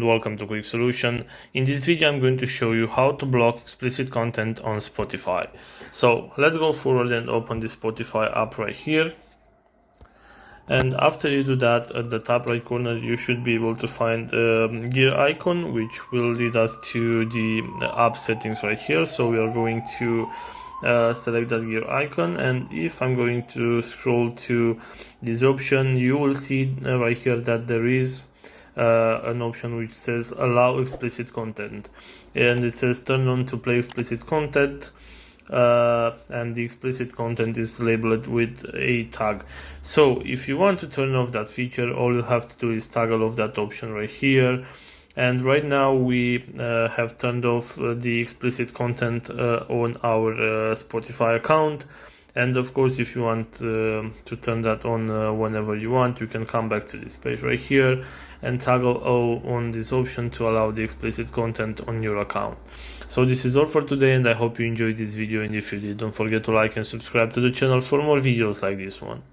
Welcome to Quick Solution. In this video I'm going to show you how to block explicit content on Spotify. So let's go forward and open the Spotify app right here. And after you do that, at the top right corner you should be able to find a gear icon, which will lead us to the app settings right here. So we are going to select that gear icon, and if I'm going to scroll to this option, you will see right here that there is an option which says allow explicit content, and it says turn on to play explicit content, and the explicit content is labeled with a tag. So if you want to turn off that feature, all you have to do is toggle off that option right here. And right now we have turned off the explicit content on our Spotify account. And of course, if you want to turn that on whenever you want, you can come back to this page right here and toggle O on this option to allow the explicit content on your account. So this is all for today, and I hope you enjoyed this video, and if you did, don't forget to like and subscribe to the channel for more videos like this one.